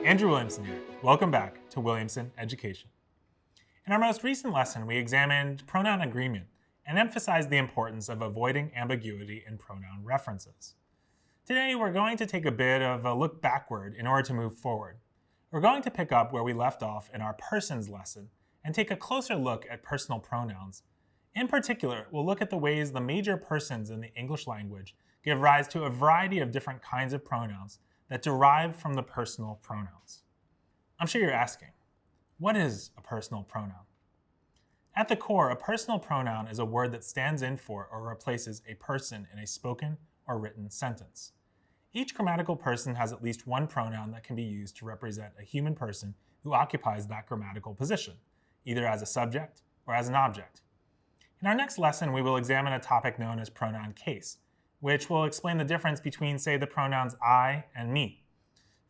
Andrew Williamson here. Welcome back to Williamson Education. In our most recent lesson, we examined pronoun agreement and emphasized the importance of avoiding ambiguity in pronoun references. Today, we're going to take a bit of a look backward in order to move forward. We're going to pick up where we left off in our persons lesson and take a closer look at personal pronouns. In particular, we'll look at the ways the major persons in the English language give rise to a variety of different kinds of pronouns that derive from the personal pronouns. I'm sure you're asking, what is a personal pronoun? At the core, a personal pronoun is a word that stands in for or replaces a person in a spoken or written sentence. Each grammatical person has at least one pronoun that can be used to represent a human person who occupies that grammatical position, either as a subject or as an object. In our next lesson, we will examine a topic known as pronoun case, which will explain the difference between, say, the pronouns I and me.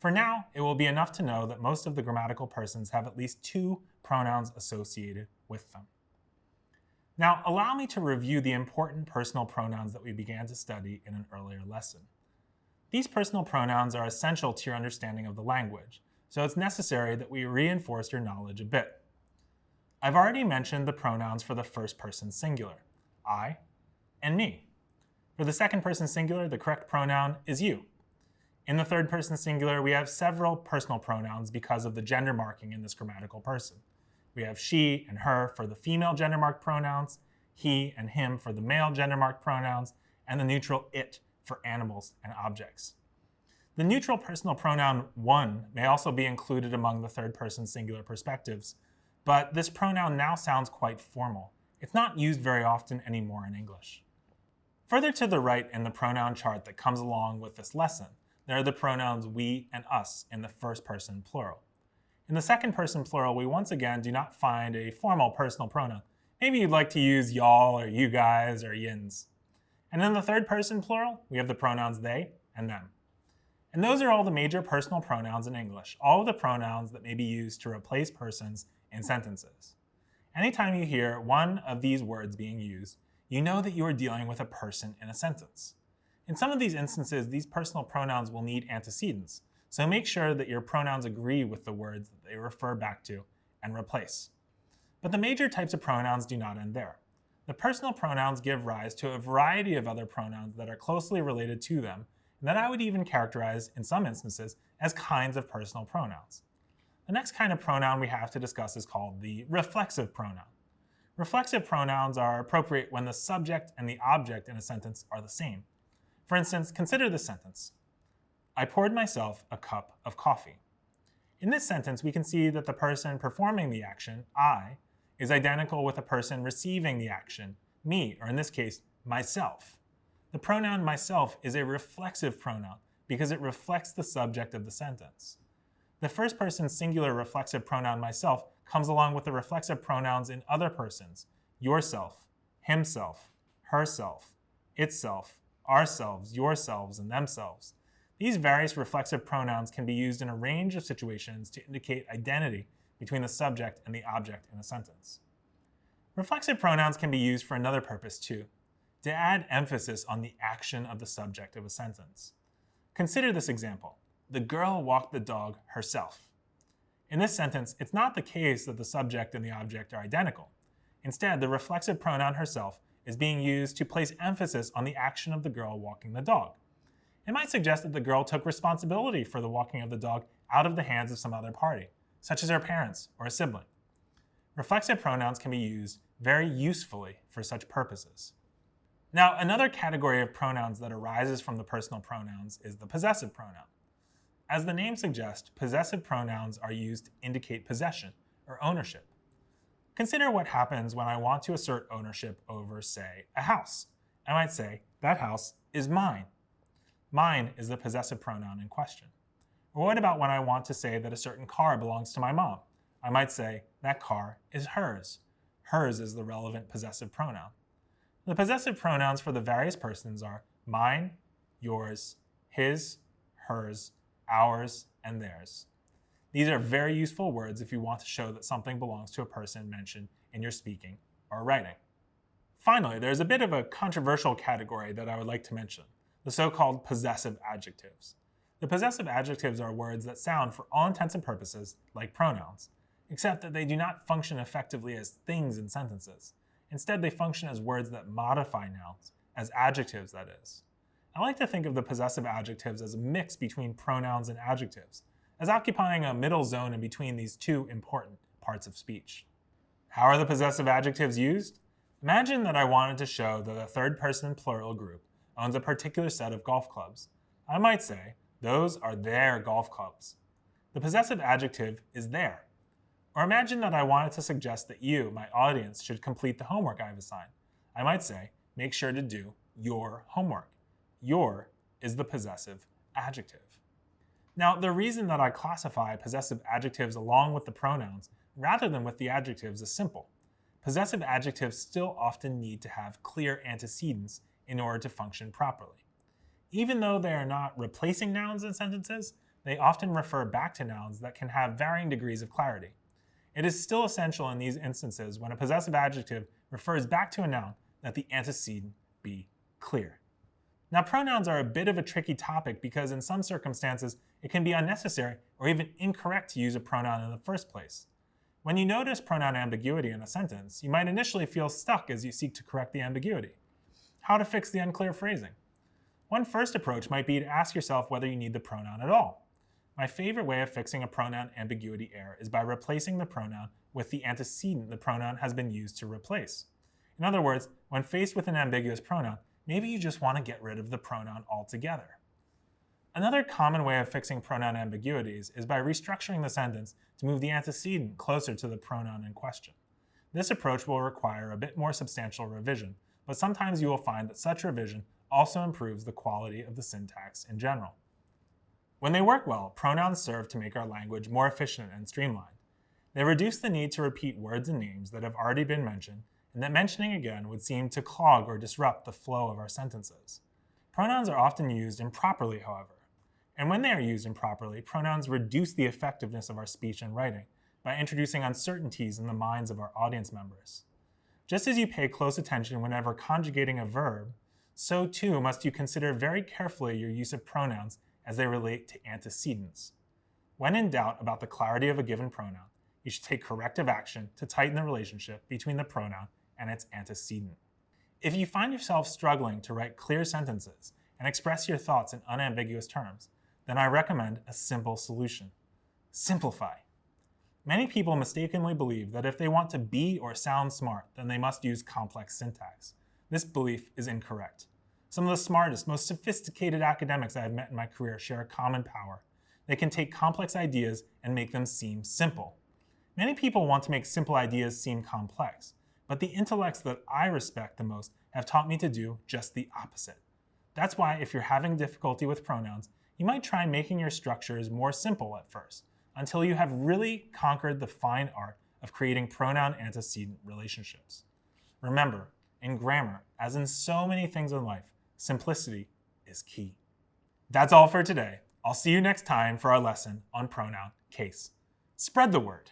For now, it will be enough to know that most of the grammatical persons have at least two pronouns associated with them. Now, allow me to review the important personal pronouns that we began to study in an earlier lesson. These personal pronouns are essential to your understanding of the language, so it's necessary that we reinforce your knowledge a bit. I've already mentioned the pronouns for the first person singular, I and me. For the second person singular, the correct pronoun is you. In the third person singular, we have several personal pronouns because of the gender marking in this grammatical person. We have she and her for the female gender marked pronouns, he and him for the male gender marked pronouns, and the neutral it for animals and objects. The neutral personal pronoun one may also be included among the third person singular perspectives, but this pronoun now sounds quite formal. It's not used very often anymore in English. Further to the right in the pronoun chart that comes along with this lesson, there are the pronouns we and us in the first person plural. In the second person plural, we once again do not find a formal personal pronoun. Maybe you'd like to use y'all or you guys or yins. And in the third person plural, we have the pronouns they and them. And those are all the major personal pronouns in English, all of the pronouns that may be used to replace persons in sentences. Anytime you hear one of these words being used, you know that you are dealing with a person in a sentence. In some of these instances, these personal pronouns will need antecedents, so make sure that your pronouns agree with the words that they refer back to and replace. But the major types of pronouns do not end there. The personal pronouns give rise to a variety of other pronouns that are closely related to them, and that I would even characterize, in some instances, as kinds of personal pronouns. The next kind of pronoun we have to discuss is called the reflexive pronoun. Reflexive pronouns are appropriate when the subject and the object in a sentence are the same. For instance, consider this sentence. I poured myself a cup of coffee. In this sentence, we can see that the person performing the action, I, is identical with the person receiving the action, me, or in this case, myself. The pronoun myself is a reflexive pronoun because it reflects the subject of the sentence. The first person singular reflexive pronoun myself comes along with the reflexive pronouns in other persons, yourself, himself, herself, itself, ourselves, yourselves, and themselves. These various reflexive pronouns can be used in a range of situations to indicate identity between the subject and the object in a sentence. Reflexive pronouns can be used for another purpose too, to add emphasis on the action of the subject of a sentence. Consider this example. The girl walked the dog herself. In this sentence, it's not the case that the subject and the object are identical. Instead, the reflexive pronoun herself is being used to place emphasis on the action of the girl walking the dog. It might suggest that the girl took responsibility for the walking of the dog out of the hands of some other party, such as her parents or a sibling. Reflexive pronouns can be used very usefully for such purposes. Now, another category of pronouns that arises from the personal pronouns is the possessive pronoun. As the name suggests, possessive pronouns are used to indicate possession or ownership. Consider what happens when I want to assert ownership over, say, a house. I might say, that house is mine. Mine is the possessive pronoun in question. Or what about when I want to say that a certain car belongs to my mom? I might say, that car is hers. Hers is the relevant possessive pronoun. The possessive pronouns for the various persons are mine, yours, his, hers, ours, and theirs. These are very useful words if you want to show that something belongs to a person mentioned in your speaking or writing. Finally, there's a bit of a controversial category that I would like to mention, the so-called possessive adjectives. The possessive adjectives are words that sound, for all intents and purposes, like pronouns, except that they do not function effectively as things in sentences. Instead, they function as words that modify nouns, as adjectives, that is. I like to think of the possessive adjectives as a mix between pronouns and adjectives, as occupying a middle zone in between these two important parts of speech. How are the possessive adjectives used? Imagine that I wanted to show that a third-person plural group owns a particular set of golf clubs. I might say, those are their golf clubs. The possessive adjective is their. Or imagine that I wanted to suggest that you, my audience, should complete the homework I've assigned. I might say, make sure to do your homework. Your is the possessive adjective. Now, the reason that I classify possessive adjectives along with the pronouns rather than with the adjectives is simple. Possessive adjectives still often need to have clear antecedents in order to function properly. Even though they are not replacing nouns in sentences, they often refer back to nouns that can have varying degrees of clarity. It is still essential in these instances when a possessive adjective refers back to a noun that the antecedent be clear. Now, pronouns are a bit of a tricky topic because in some circumstances it can be unnecessary or even incorrect to use a pronoun in the first place. When you notice pronoun ambiguity in a sentence, you might initially feel stuck as you seek to correct the ambiguity. How to fix the unclear phrasing? One first approach might be to ask yourself whether you need the pronoun at all. My favorite way of fixing a pronoun ambiguity error is by replacing the pronoun with the antecedent the pronoun has been used to replace. In other words, when faced with an ambiguous pronoun, maybe you just want to get rid of the pronoun altogether. Another common way of fixing pronoun ambiguities is by restructuring the sentence to move the antecedent closer to the pronoun in question. This approach will require a bit more substantial revision, but sometimes you will find that such revision also improves the quality of the syntax in general. When they work well, pronouns serve to make our language more efficient and streamlined. They reduce the need to repeat words and names that have already been mentioned, and that mentioning again would seem to clog or disrupt the flow of our sentences. Pronouns are often used improperly, however. And when they are used improperly, pronouns reduce the effectiveness of our speech and writing by introducing uncertainties in the minds of our audience members. Just as you pay close attention whenever conjugating a verb, so too must you consider very carefully your use of pronouns as they relate to antecedents. When in doubt about the clarity of a given pronoun, you should take corrective action to tighten the relationship between the pronoun and its antecedent. If you find yourself struggling to write clear sentences and express your thoughts in unambiguous terms, then I recommend a simple solution. Simplify. Many people mistakenly believe that if they want to be or sound smart, then they must use complex syntax. This belief is incorrect. Some of the smartest, most sophisticated academics I have met in my career share a common power. They can take complex ideas and make them seem simple. Many people want to make simple ideas seem complex, but the intellects that I respect the most have taught me to do just the opposite. That's why if you're having difficulty with pronouns, you might try making your structures more simple at first, until you have really conquered the fine art of creating pronoun-antecedent relationships. Remember, in grammar, as in so many things in life, simplicity is key. That's all for today. I'll see you next time for our lesson on pronoun case. Spread the word.